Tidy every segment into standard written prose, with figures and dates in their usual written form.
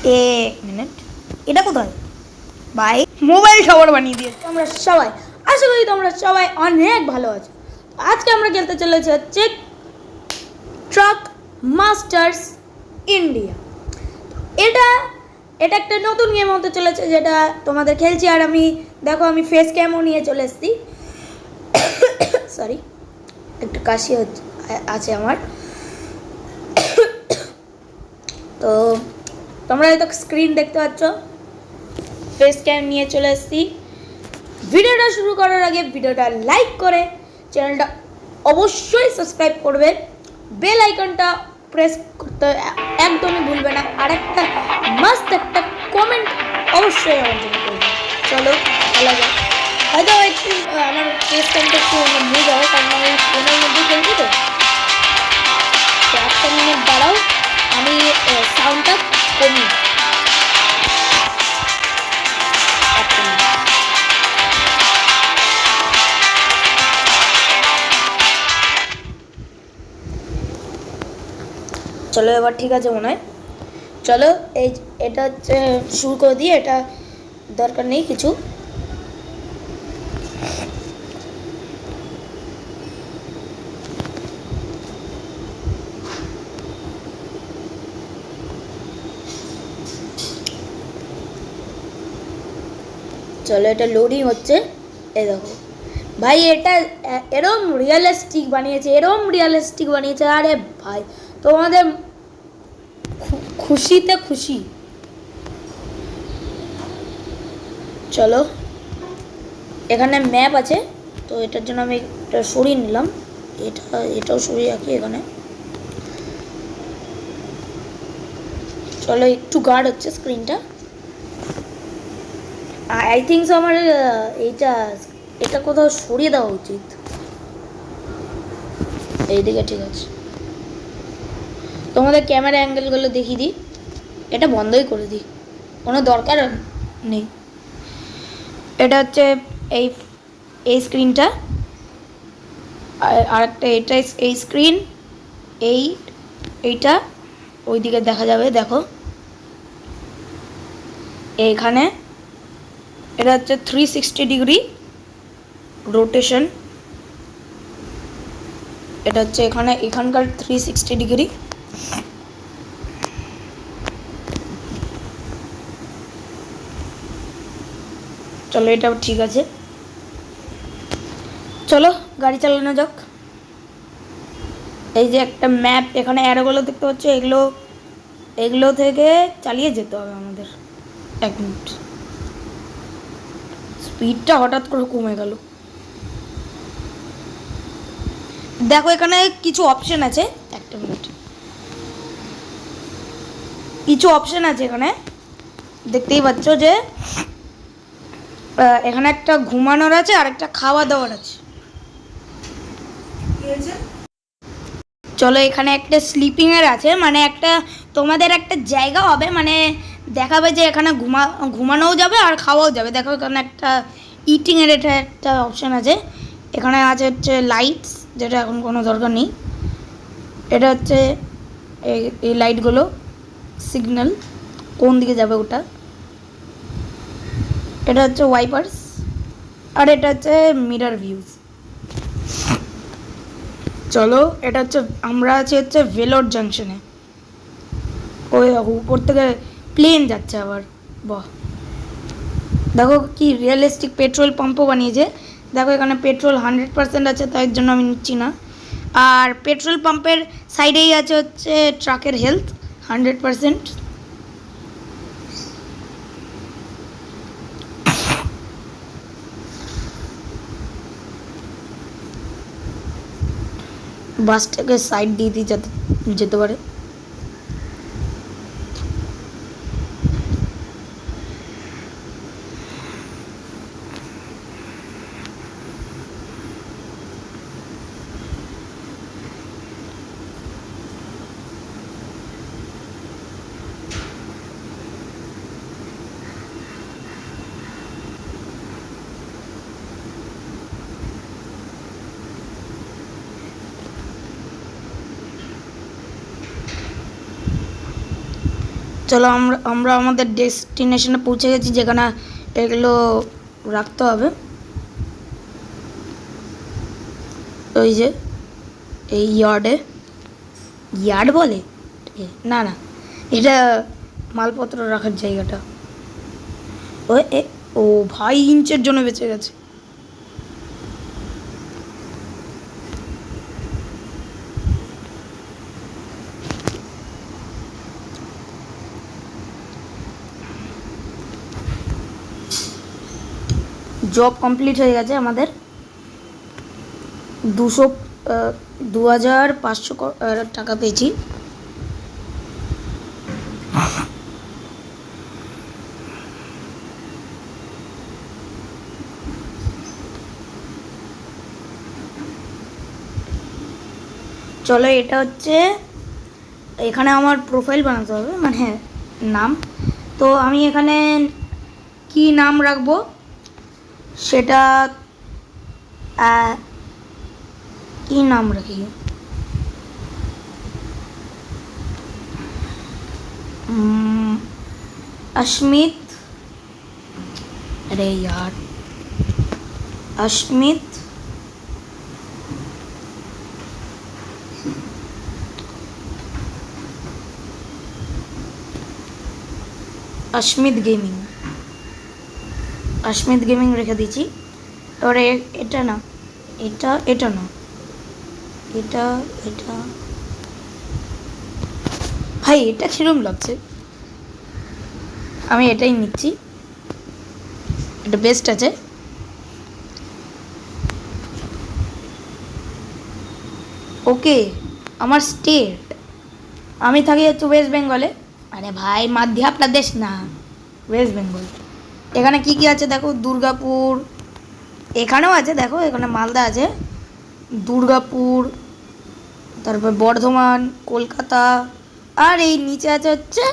এক মিনিট, এটা কোথায় ভাই? মোবাইল সবার বানিয়ে দিয়েছে আমরা সবাই। আশা করি তোমরা সবাই অনেক ভালো আছো। আজকে আমরা খেলতে চলেছি হচ্ছে ট্রাক মাস্টার্স ইন্ডিয়া। এটা এটা একটা নতুন গেম হতে চলেছে, যেটা তোমাদের খেলছি। আর আমি দেখো, আমি ফেস ক্যামও নিয়ে চলে এসেছি। সরি, একটু কাশি আছে আমার। তো তোমরা হয়তো স্ক্রিন দেখতে পাচ্ছ, ফেস ক্যাম নিয়ে চলে এসেছি। ভিডিওটা শুরু করার আগে ভিডিওটা লাইক করে চ্যানেলটা অবশ্যই সাবস্ক্রাইব করবে, বেল আইকনটা প্রেস করতে একদমই ভুলবে না, আর একটা মাস্ট একটা কমেন্ট অবশ্যই আমার জন্য করবে। চলো খেলা যাক। হয়তো একটু আমার ফেস ক্যামটা একটু মুভ হয়, কারণ আমি ফোনের মধ্যে খেলছি। তো একটা মিনিট দাঁড়াও, আমি সাউন্ডটা কমি। চলো এবার ঠিক আছে মনে হয়। চলো এটা হচ্ছে শুরু করে দিয়ে, এটা দরকার নেই কিছু। চলো এটা লোডিং হচ্ছে। এই দেখো ভাই, এটা এরম রিয়েলিস্টিক বানিয়েছে, আরে ভাই তোমাদের খুশিতে খুশি। চলো এখানে ম্যাপ আছে, তো এটার জন্য আমি এটা সরিয়ে নিলাম। এটাও সরিয়ে রাখি এখানে। চলো একটু গার্ড হচ্ছে স্ক্রিনটা। আই থিঙ্ক সো আমার এটা কোথাও সরিয়ে দেওয়া উচিত। এইদিকে ঠিক আছে। তোমাদের ক্যামেরা অ্যাঙ্গেলগুলো দেখিয়ে দিই। এটা বন্ধই করে দিই, কোনো দরকার নেই। এটা হচ্ছে এই এই স্ক্রিনটা, আর একটা এটা এই স্ক্রিন, এইটা ওইদিকে দেখা যাবে। দেখো এইখানে এটা হচ্ছে 360 ডিগ্রি রোটেশন। এটা হচ্ছে এখানকার 360 ডিগ্রি। চলো এটাও ঠিক আছে। চলো গাড়ি চালানো যাক। এই যে একটা ম্যাপ, এখানে অ্যারোগুলো দেখতে পাচ্ছ, এগুলো থেকে চালিয়ে যেতে হবে আমাদের। এক মিনিট, স্পিডটা হঠাৎ করে কমে গেল। দেখো এখানে কিছু অপশন আছে, একটা মিনিট, কিছু অপশন আছে এখানে দেখতেই পাচ্ছ যে এখানে একটা ঘুমানোর আছে আর একটা খাওয়া দাওয়ার আছে। চলো এখানে একটা স্লিপিংয়ের আছে, মানে একটা তোমাদের একটা জায়গা হবে, মানে দেখাবে যে এখানে ঘুমানোও যাবে আর খাওয়াও যাবে। দেখো এখানে একটা ইটিংয়ের এটা একটা অপশান আছে। এখানে আছে হচ্ছে লাইটস, যেটা এখন কোনো দরকার নেই। এটা হচ্ছে এই লাইটগুলো সিগন্যাল কোন দিকে যাবে ওটা। এটা হচ্ছে ওয়াইপার্স, আর এটা হচ্ছে মিরর ভিউজ। চলো এটা হচ্ছে আমরা আছি হচ্ছে ভেলোর জাংশনে। ওই উপর থেকে প্লেন যাচ্ছে আবার। বাহ, দেখো কি রিয়েলিস্টিক পেট্রোল পাম্পও বানিয়েছে। দেখো এখানে পেট্রোল 100% আছে, তাই জন্য আমি নিচ্ছি না। আর পেট্রোল পাম্পের সাইডেই আছে হচ্ছে ট্রাকের হেলথ 100%। বাসটাকে সাইড দিয়ে দিয়ে যেতে পারে। চলো আমরা আমরা আমাদের ডেস্টিনেশনে পৌঁছে গেছি, যেখানে এগুলো রাখতে হবে। ওই যে এই ইয়ার্ড বলে না, না এটা মালপত্র রাখার জায়গাটা। ও ভাই, ইঞ্চের জন্য বেঁচে গেছে। জব কমপ্লিট হয়ে গেছে আমাদের। 2500 টাকা পেয়েছি। চলো, এটা হচ্ছে এখানে আমার প্রোফাইল বানাতে হবে, মানে হ্যাঁ নাম। তো আমি এখানে কি নাম রাখবো সেটা, কি নাম রাখি? अश्मित, अरे यार अश्मित अश्मित गेमिंग রেখে দিয়েছি। এবারে এটা না, এটা না, এটা ভাই এটা কিরম লাগছে, আমি এটাই নিচ্ছি, এটা বেস্ট আছে। ওকে, আমার স্টেট, আমি থাকি হচ্ছে ওয়েস্ট বেঙ্গলে। আরে ভাই মাধ্য প্রদেশ না, ওয়েস্ট বেঙ্গল। এখানে কি কি আছে দেখো, দুর্গাপুর, এখানেও আছে দেখো, এখানে মালদা আছে, দুর্গাপুর, তারপর বর্ধমান, কলকাতা, আর এই নিচে আছে হচ্ছে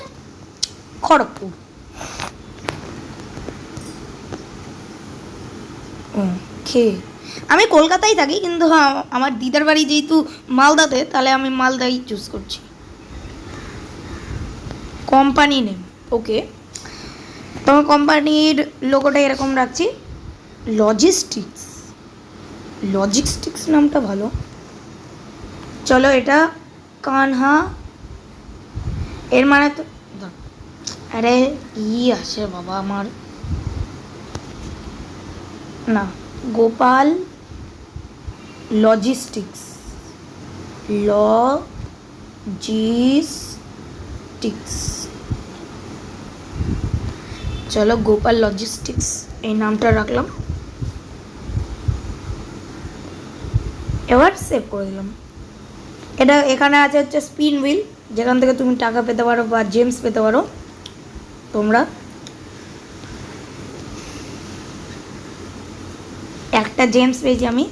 খড়গপুর। আমি কলকাতায় থাকি, কিন্তু আমার দিদার বাড়ি যেহেতু মালদাতে, তাহলে আমি মালদাই চুজ করছি। কোম্পানি নেম, ওকে, তোমার কোম্পানির লোগোটা এরকম রাখছি, লজিস্টিক্স নামটা ভালো। চলো, এটা কানহা, এর মানে তো, আরে কি আছে বাবা আমার, না, গোপাল লজিস্টিক্স, চলো গোপাল লজিস্টিক্স এই নামটা রাখলাম, এবার সেভ করে দিলাম। এটা এখানে আছে হচ্ছে স্পিন হুইল, যেখান থেকে তুমি টাকা পেতে পারো বা জেমস পেতে পারো তোমরা। একটা জেমস পেয়েছি আমি।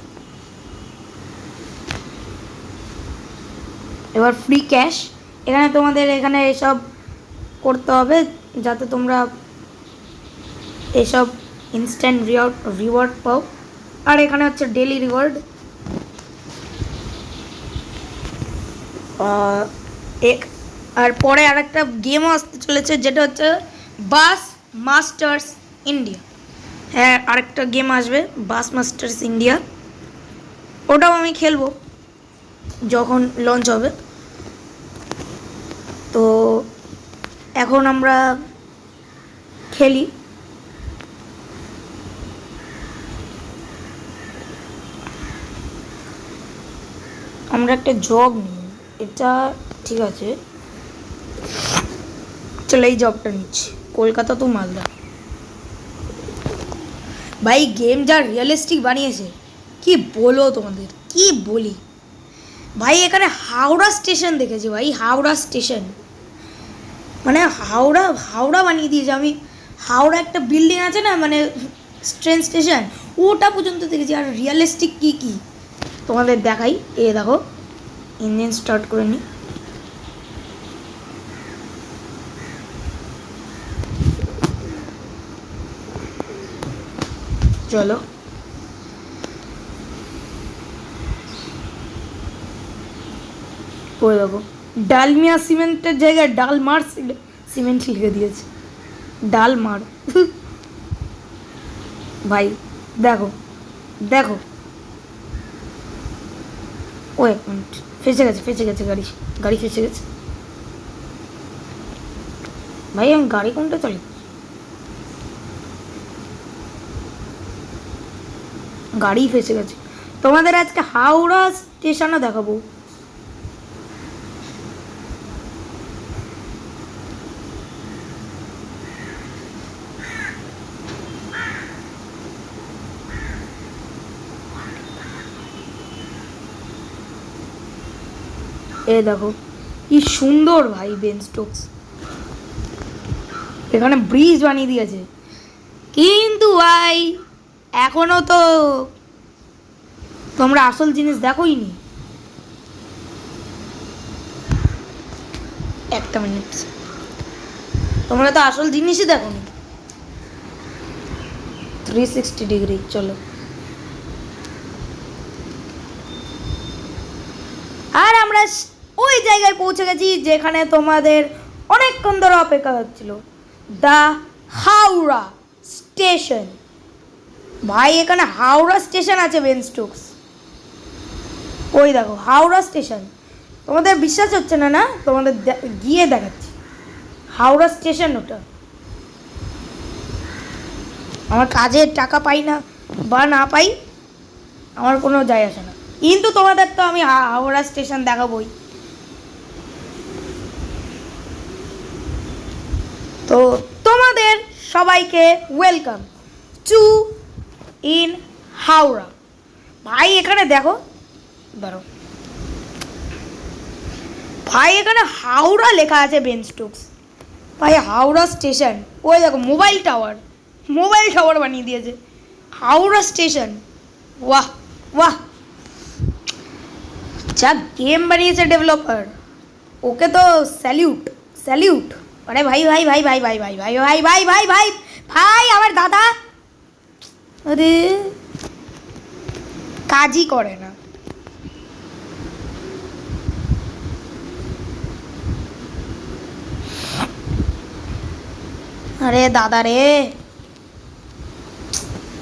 এবার ফ্রি ক্যাশ, এখানে তোমাদের এখানে এসব করতে হবে যাতে তোমরা এসব ইনস্ট্যান্ট রিওয়ার্ড পাও। আর এখানে হচ্ছে ডেলি রিওয়ার্ড। আর পরে আরেকটা গেমও আসতে চলেছে, যেটা হচ্ছে বাস মাস্টার্স ইন্ডিয়া। হ্যাঁ, আরেকটা গেম আসবে বাস মাস্টার্স ইন্ডিয়া, ওটাও আমি খেলবো যখন লঞ্চ হবে। তো এখন আমরা খেলি। আমরা একটা জব নিই, এটা ঠিক আছে, চলো এই জবটা নিচ্ছি, কলকাতা তো মালদা। ভাই গেম যা রিয়েলিস্টিক বানিয়েছে কি বলো তোমাদের, কি বলি ভাই। এখানে হাওড়া স্টেশন দেখেছি ভাই, হাওড়া স্টেশন, মানে হাওড়া বানিয়ে দিয়েছে। আমি হাওড়া একটা বিল্ডিং আছে না, মানে ট্রেন স্টেশন, ওটা পর্যন্ত দেখেছি। আর রিয়েলিস্টিক কি কি তোমাদের দেখাই, এ দেখো ইঞ্জিন স্টার্ট করে নি। চলো, পড়ে দেখো, ডালমিয়া সিমেন্টের জায়গায় ডালমার সিমেন্ট লিখে দিয়েছে, ডাল মার। ভাই দেখো দেখো, ও এক মিনিট, ফেসে গেছে গাড়ি, গাড়ি ফেসে গেছে। ভাই আমি গাড়ি কোনটা চালাই, গাড়ি ফেসে গেছে। তোমাদের আজকে হাওড়া স্টেশনও দেখাবো। এ দেখো কি সুন্দর ভাই বেন স্টোকস, এখানে ব্রিজ বানিয়ে দিয়েছে। কিন্তু ভাই এখনো তো তোমরা আসল জিনিস দেখোইনি। একটা মিনিট, তোমরা তো আসল জিনিসই দেখোনি। 360 ডিগ্রি চলো। আর আমরা ওই জায়গায় পৌঁছে গেছি যেখানে তোমাদের অনেকক্ষণ ধরে অপেক্ষা হচ্ছিল, দ্য হাওড়া স্টেশন। ভাই এখানে হাওড়া স্টেশন আছে বেন স্টোকস, ওই দেখো হাওড়া স্টেশন। তোমাদের বিশ্বাস হচ্ছে না? না তোমাদের গিয়ে দেখাচ্ছি হাওড়া স্টেশন। ওটা আমার কাজের টাকা পাই না বা না পাই আমার কোনো যায় আসে না, কিন্তু তোমাদের তো আমি হাওড়া স্টেশন দেখাবই। তো তোমাদের সবাইকে ওয়েলকাম টু ইন হাওড়া। ভাই এখানে দেখো, ধরো ভাই এখানে হাওড়া লেখা আছে বেন স্টোকস। ভাই হাওড়া স্টেশন, ওই দেখো মোবাইল টাওয়ার বানিয়ে দিয়েছে হাওড়া স্টেশন। বাহ বাহ, যা গেম বানিয়েছে ডেভেলপার, ওকে তো স্যালিউট। আরে ভাই ভাই ভাই ভাই ভাই ভাই ভাই ভাই ভাই ভাই ভাই ভাই আমার দাদা, আরে কাজই করে না। আরে দাদা রে,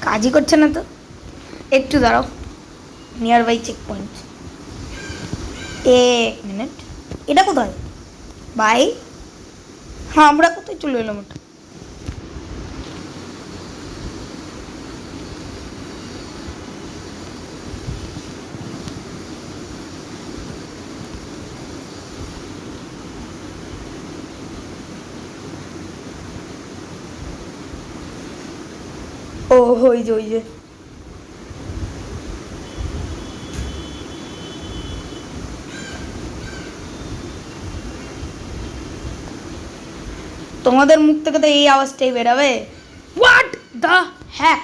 কাজই করছে না তো। একটু দাঁড়াও, নিয়ার বাই চেক পয়েন্ট। এক মিনিট, এটা কোথায় ভাই? হ্যাঁ আমরা কোথায় চলে এলাম? ওটা ও ওই যে তোমাদের মুখ থেকে তো এই আওয়াজটাই বেরাবে, হোয়াট দ্য হ্যাক।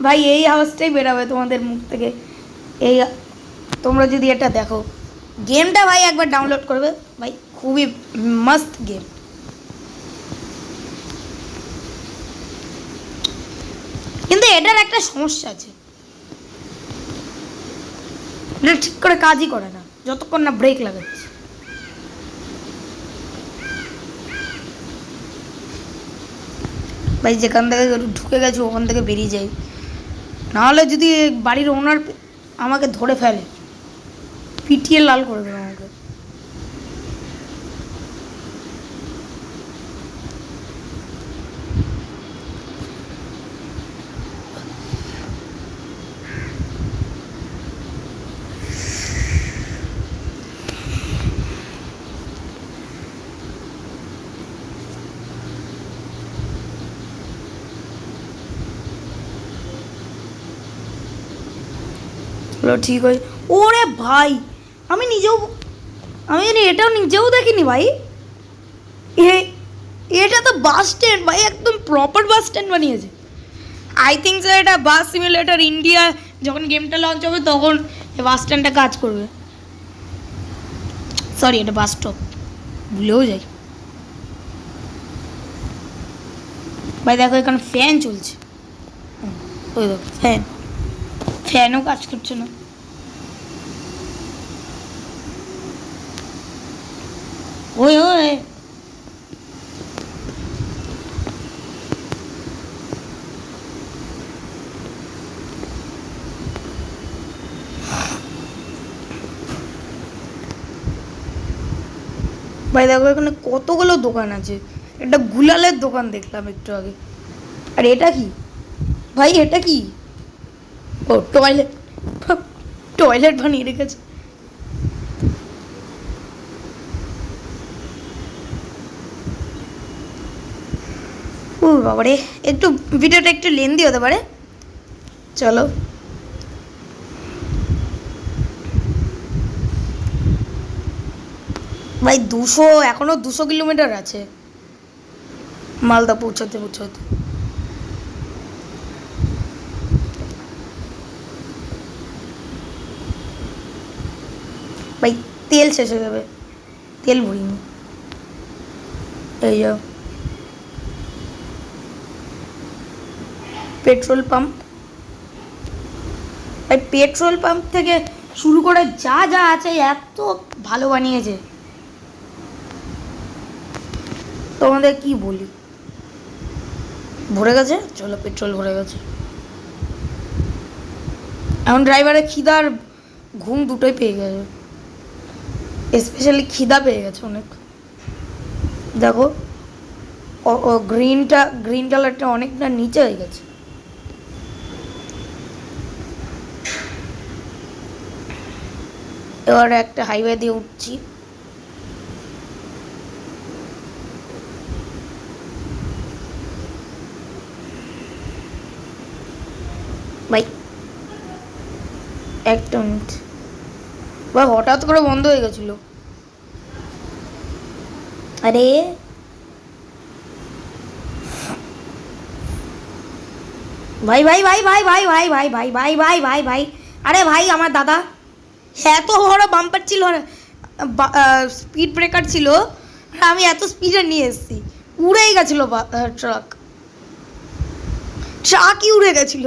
ভাই এই আওয়াজটাই বেরাবে তোমাদের মুখ থেকে। এই তোমরা যদি এটা দেখো, গেমটা ভাই একবার ডাউনলোড করবে ভাই, খুবই মস্ত গেম। কিন্তু এটার একটা সমস্যা আছে, এটা ঠিক করে কাজই করে না যতক্ষণ না ব্রেক লাগাচ্ছে। ভাই যেখান থেকে ঢুকে গেছে ওখান থেকে বেরিয়ে যাই, নাহলে যদি বাড়ির ওনার আমাকে ধরে ফেলে পিটিয়ে লাল করে দেবে আমাকে। ঠিক আছে। ওরে ভাই আমি এটাও নিজেও দেখিনি ভাই। এটা তো বাস স্ট্যান্ড ভাই, একদম প্রপার বাস স্ট্যান্ড বানিয়েছে। আই থিঙ্ক স্যার এটা বাস সিমুলেটর ইন্ডিয়া যখন গেমটা লঞ্চ হবে তখন এই বাস স্ট্যান্ডটা কাজ করবে। সরি এটা বাস স্টপ, ভুলেও যাই। ভাই দেখো এখানে ফ্যান চলছে, ওই দেখো ফ্যানও কাজ করছে না। ওই ভাই দেখো এখানে কতগুলো দোকান আছে, একটা গুলালের দোকান দেখলাম একটু আগে। আর এটা কি ভাই, এটা কি? ও টয়লেট, টয়লেট বানিয়ে রেখেছে। ও বাবারে, একটু ভিডিওটা একটু লেন্দি হতে পারে, চলো। ভাই 200, এখনো 200 কিলোমিটার আছে মালদা পৌঁছাতে পৌঁছাতে। ভাই তেল শেষ হয়ে যাবে, তেল ভরিনি। এই যাও পেট্রোল পাম্প। ভাই পেট্রোল পাম্প থেকে শুরু করে যা যা আছে এত ভালো বানিয়েছে, তোমাদের কি বলি। ভরে গেছে, চলো পেট্রোল ভরে গেছে। এখন ড্রাইভারের খিদা আর ঘুম দুটোই পেয়ে গেছে, স্পেশালি খিদা পেয়ে গেছে অনেক। দেখো গ্রিন কালারটা অনেকটা নিচে হয়ে গেছে। এবার একটা হাইওয়ে দিয়ে উঠছি। ভাই একটা মিনিট, ভাই হঠাৎ করে বন্ধ হয়ে গেছিল। আরে ভাই ভাই ভাই ভাই ভাই ভাই ভাই ভাই ভাই ভাই ভাই ভাই, আরে ভাই আমার দাদা, এত বড় বাম্পার ছিল, স্পিড ব্রেকার ছিল, আর আমি এত স্পিডে নিয়ে এসেছি, উড়েই গেছিলো ট্রাকই উড়ে গেছিল।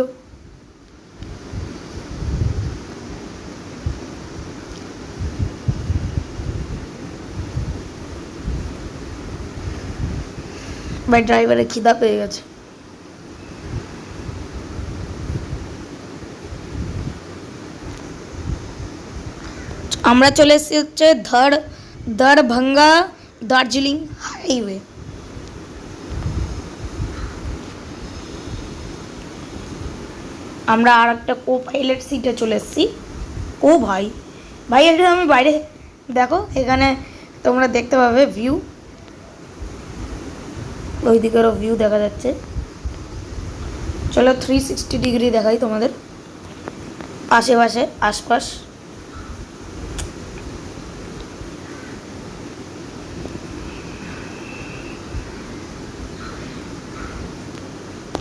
ভাই ড্রাইভারের খিদা পেয়ে গেছে। আমরা চলে এসেছি হচ্ছে দরভঙ্গা দার্জিলিং হাইওয়ে। আমরা আর একটা কো পাইলট সিটে চলে এসেছি। ও ভাই, ভাই এটা আমি বাইরে দেখো, এখানে তোমরা দেখতে পাবে ভিউ, ওই দিকেরও ভিউ দেখা যাচ্ছে। চলো 360 ডিগ্রি দেখাই তোমাদের আশেপাশে আশপাশ।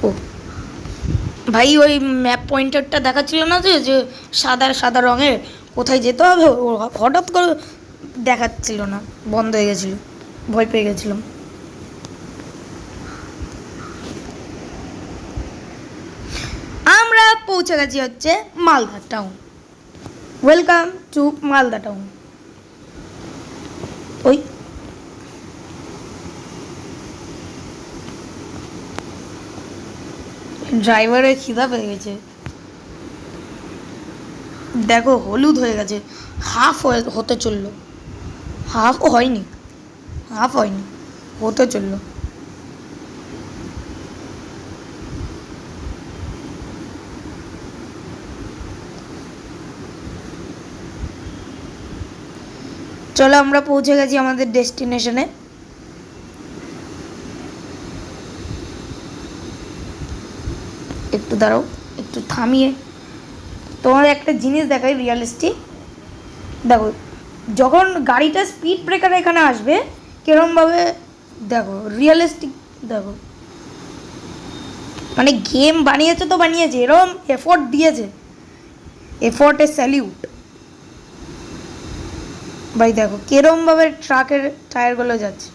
ও ভাই ওই ম্যাপ পয়েন্টারটা দেখাচ্ছিল না, যে সাদা সাদা রঙের, কোথায় যেতে হবে ও হঠাৎ করে দেখাচ্ছিল না, বন্ধ হয়ে গেছিলো, ভয় পেয়ে গেছিলাম। আমরা পৌঁছে গেছি হচ্ছে Malda town. Welcome to Malda town. ওই ড্রাইভারের খিদা পেয়ে গেছে, দেখো হলুদ হয়ে গেছে, হাফ হতে চললো, হাফও হয়নি, হাফ হয়নি, হতে চললো। চলো আমরা পৌঁছে গেছি আমাদের ডেস্টিনেশনে। একটু দাঁড়াও, একটু থামিয়ে তোমাদের একটা জিনিস দেখাই রিয়ালিস্টিক। দেখো যখন গাড়িটা স্পিড ব্রেকার এখানে আসবে কিরমভাবে, দেখো রিয়ালিস্টিক, দেখো মানে গেম বানিয়েছে তো বানিয়েছে, এরকম এফোর্ট দিয়েছে, এফোর্টে স্যালিউট। ভাই দেখো কিরমভাবে ট্রাকের টায়ারগুলো যাচ্ছে,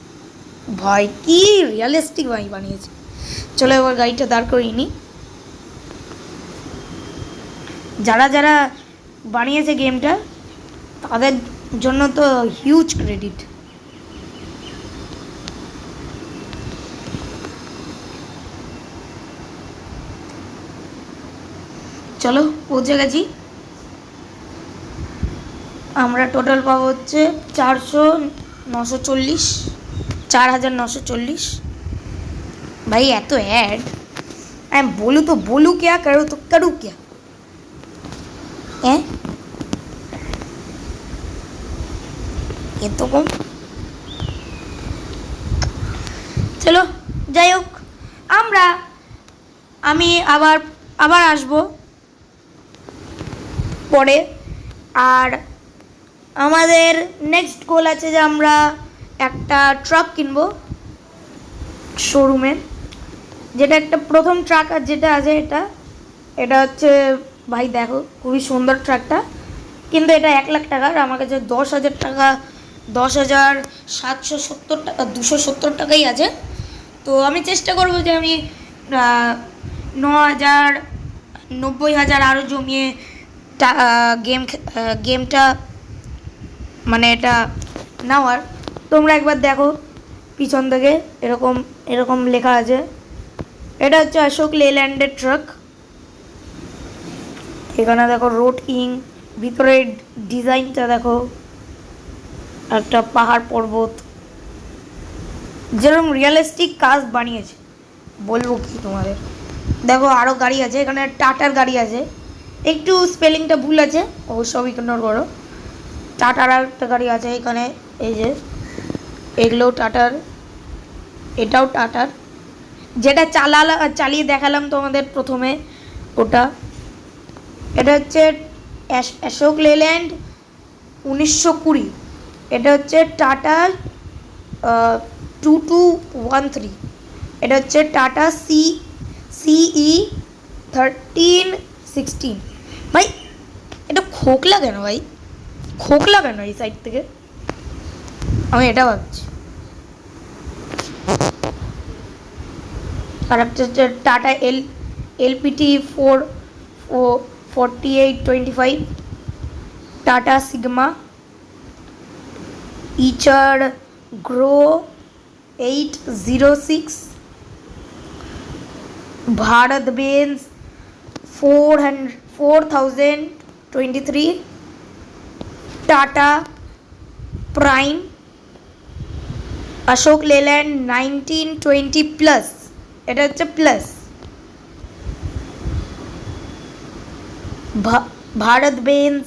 ভাই কি রিয়ালিস্টিক ভাই বানিয়েছে। চলো এবার গাড়িটা দাঁড় করিয়ে নিই। যারা যারা বানিয়েছে গেমটা তাদের জন্য তো হিউজ ক্রেডিট। চলো পৌঁছে গেছি। আমরা টোটাল পাবো হচ্ছে 940, 4940। भाई है तो ऐड मैं बोलूँ तो बोलूँ क्या, करूँ तो करूँ क्या है? ये तो कम। চলো যাই হোক, আমি আবার আবার আসবো পরে। আর আমাদের নেক্সট গোল আছে যে আমরা একটা ট্রাক কিনবো শোরুমে, যেটা একটা প্রথম ট্রাক আর যেটা আছে এটা হচ্ছে, ভাই দেখো খুবই সুন্দর ট্রাকটা, কিন্তু এটা 1 লাখ টাকার। আমার কাছে 10,000 টাকা, 10,770 টাকা, 270 টাকাই আছে। তো আমি চেষ্টা করব যে আমি 9,000, 90,000 আরও জমিয়ে গেমটা মানে এটা নেওয়ার। তোমরা একবার দেখো পিছন থেকে এরকম এরকম লেখা আছে, এটা হচ্ছে অশোক লেল্যান্ডের ট্রাক। এখানে দেখো রোড কিং, ভিতরে ডিজাইনটা দেখো, একটা পাহাড় পর্বত, যেরকম রিয়েলিস্টিক কাজ বানিয়েছে বলবো কি তোমাদের। দেখো আরও গাড়ি আছে, এখানে টাটার গাড়ি আছে, একটু স্পেলিংটা ভুল আছে, অবশ্যই ইগনোর করো। টাটার আর একটা গাড়ি আছে এখানে, এই যে এগুলো টাটার, এটাও টাটার, যেটা চালিয়ে দেখালাম তোমাদের প্রথমে ওটা। এটা হচ্ছে অশোক লেল্যান্ড 1920, এটা হচ্ছে টাটা 2213, এটা হচ্ছে টাটা CE 1316। ভাই এটা খোকলা কেন ভাই, খোকলা কেন এই সাইড থেকে, আমি এটা ভাবছি। আর একটা হচ্ছে টাটা LPT 4825, টাটা সিগমা ইচার গ্রো 806, Bharat Benz 4023, Tata Prime, Ashok Leyland 1920 plus, এটা হচ্ছে প্লাস, ভারত বেঞ্জ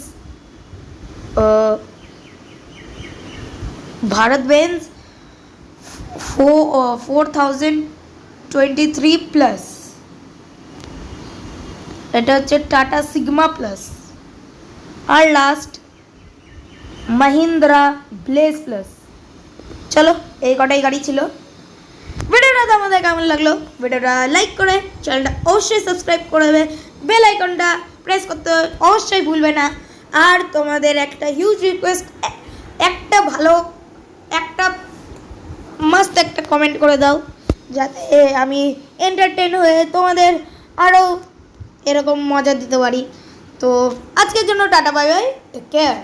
4023 প্লাস, এটা হচ্ছে টাটা সিগমা প্লাস, আর লাস্ট মাহিন্দ্রা ব্লেজ প্লাস। চলো এই কটাই গাড়ি ছিল। ভিডিওটা তোমাদের কেমন লাগলো, ভিডিওটা লাইক করে চ্যানেলটা অবশ্যই সাবস্ক্রাইব করে দেবে, বেল আইকনটা প্রেস করতে অবশ্যই ভুলবে না। আর তোমাদের একটা হিউজ রিকোয়েস্ট, একটা ভালো একটা মাস্ট একটা কমেন্ট করে দাও, যাতে আমি এন্টারটেন হয়ে তোমাদের আরও এরকম মজা দিতে পারি। তো আজকের জন্য tata, bye bye, take care.